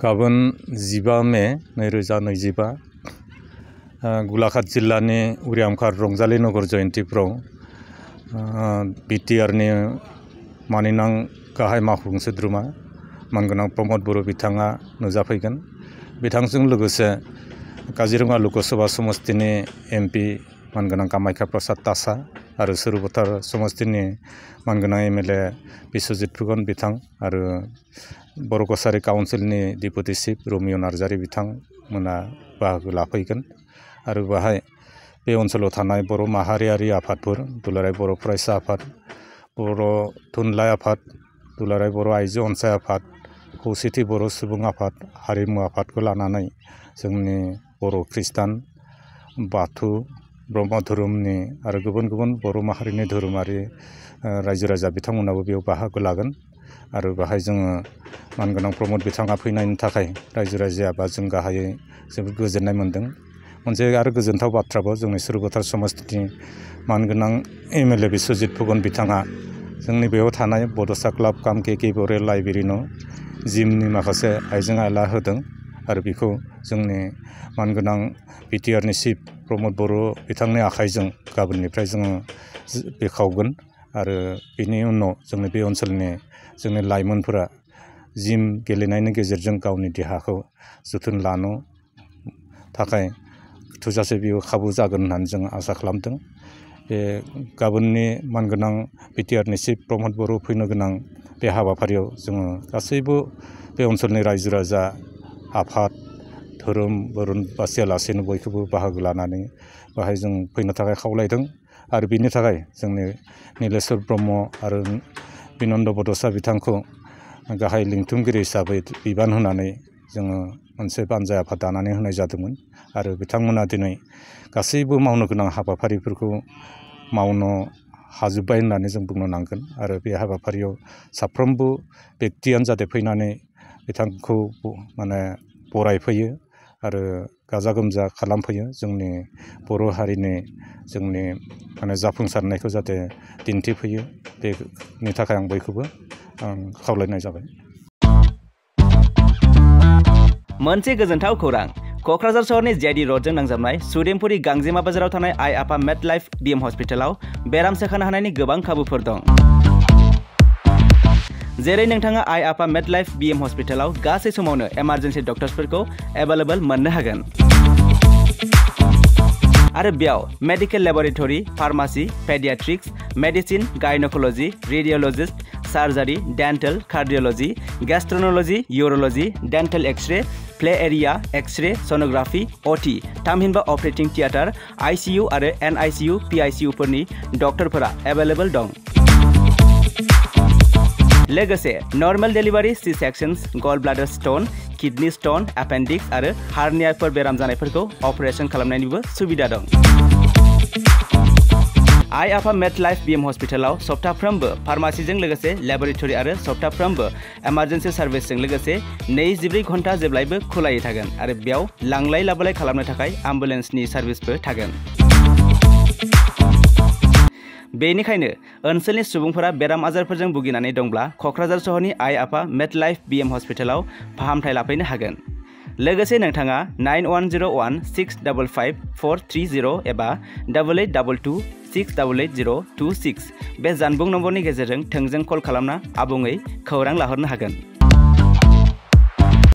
गाबोन 15 मे 2025 गुलाघाट जिल्लानि उरियामखार रंजाली नगर जयन्तीफ्राव बिटिआरनि मानिनां गाहाय मावफुं सोद्रोमा मानगोनां प्रमद बर' बिथाङा नुजाफैगोन। बिथांजों लोगोसे काजिरङा लोकसभा समस्तिनि एमपि मानगोनां कामाख्या प्रसाद तासा आरो सुरुबथार समस्तिनि मानगोनां एमएलए बिश्वजित फुकन बिथां आरो बर' Kasari काउन्सिलनि deputy chief Romeo Narzary बिथांमोना बाहागो लाफैगोन आरो बाहाय बे ओनसोलाव थानाय बर' माहारियारि आफादफोर दुलाराय बर' फरायसा आफाद, बर' थुनलाइ आफाद, दुलाराय बर' आइजो अनसाय आफाद, खौसेथि बर' सुबुं आफाद, हारिमु आफादखौ लानानै जोंनि बर' खृष्टान, बाथौ, ब्रह्म धोरोमनि आरो गुबुन गुबुन बर' माहारिनि धोरोमारि रायजो राजा बिथांमोनाबो बेयाव बाहागो लागोन आरो बाहाय जोङो मानगोनां प्रमद बिथाङा फैनायनि थाखाय रायजो राजाया बा जों गाहायै जोबोद गोजोननाय मोनदों। मोनसे आरो गोजोनथाव बाथ्राबो जोंनि सुरुबथार समस्तिनि मानगोनां एमएलए बिश्वजित फुकन बिथाङा जोंनि बेयाव थानाय बड'सा क्लाब काम केके बर' लाइब्रेरि न' जिमनि माखासे आइजें आइला होदों आरो बेखौ जोंनि मानगोनां बिटिआरनि चिफ प्रमद बर' बिथांनि आखाइजों गाबोननिफ्राय जोङो बेखावगोन आरो बेनि उनाव जोंनि बे ओनसोलनि जोंनि लाइमोनफोरा जिम गेलेनायनि गेजेरजों गावनि देहाखौ जोथोन लानो थाखाय थोजासे बेयो खाबु जागोन होननानै जों आसा खालामदों। बे गाबोननि मानगोनां बिटिआरनि चिफ प्रमद बर' फैनो गोनां बे हाबाफारियाव जोङो गासैबो बे ओनसोलनि रायजो राजा आफाद धोरोम बरुन बासियालासेनो बयखौबो बाहागो लानानै बाहाय जों फैनो थाखाय खावलायदों आरो बिनि थाखाय जोंनि नीलेश्वर ब्रह्म आरो बिनन्द बड'सा बिथांखौ गाहाय लिंथुमगिरि हिसाबै बिबान होनानै जोङो मोनसे बानजाय आफाद दानानै होनाय जादोंमोन आरो बिथांमोना दिनै गासैबो मावनो गोनां हाबाफारिफोरखौ मावनो हाजोब्बाय होननानै जों बुंनो नांगोन आरो बे हाबाफारियाव साफ्रोमबो बेक्तियानो जाहाथे फैनानै बिथांखौ माने बरायफैयो आरो गाजा गोमजा खालामफैयो जोंनि बर' हारिनि जोंनि माने जाफुंसारनायखौ जाहाथे दिन्थिफैयो बेनि थाखाय आं बयखौबो खावलायनाय जाबाय। मोनसे गोजोनथाव खौरां क'क्राझार सहरनि जेडी र'डजों नांजाबनाय सुदेमपुरी गांजेमा बाजाराव थानाय आइ आफा मेड लाइफ बिएम हस्पिटालाव बेराम सोखानो हानायनि गोबां खाबुफोर दं। जेरै नोंथाङा आइ आफा मेड लाइफ बिएम हस्पिटालाव गासै समावनो इमारजेन्सि डक्टर्सफोरखौ एभेलेबल मोननो हागोन आरो बेयाव medical laboratory, pharmacy, paediatrics, medicine, gynaecology, radiologist, surgery, dental, cardiology, gastroenterology, urology, dental x ray, play area, x ray, sonography, OT, थामहिनबा ऑपरेटिंग थिएटर, आईसीयू आरो एनआईसीयू, पीआईसीयू फोरनि डक्टरफोरा एभेलेबल दं। लोगोसे normal delivery, C sections, gall bladder stone, kidney stone, appendix आरो हार्नियाफोर बेराम जानायफोरखौ अपारेशन खालामनायनिबो सुबिदा दं। आइ आफा मेड लाइफ बिएम हस्पिटालाव सप्ताफ्रोमबो फार्मासीजों लोगोसे लेबरेटरी आरो सप्ताफ्रोमबो इमारजेन्सि सार्भिसजों लोगोसे 24 घन्टा जेब्लायबो खुलायै थागोन आरो बेयाव लांलाय लाबोलाय खालामनो थाखाय एम्बुलेन्सनि सार्भिसबो थागोन। बेनिखायनो ओनसोलनि सुबुंफोरा बेराम आजारफोरजों भुगिनानै दंब्ला क'क्राझार सहरनि आइ आफा मेड लाइफ बिएम हस्पिटालाव फाहामथाय लाफैनो हागोन। लोगोसे नोंथाङा 9101655430 एबा 8822688026 बे जानबुं नम्बरनि गेजेरजों थोंजों कल खालामना आबुङै खौरां लाहरनो हागोन।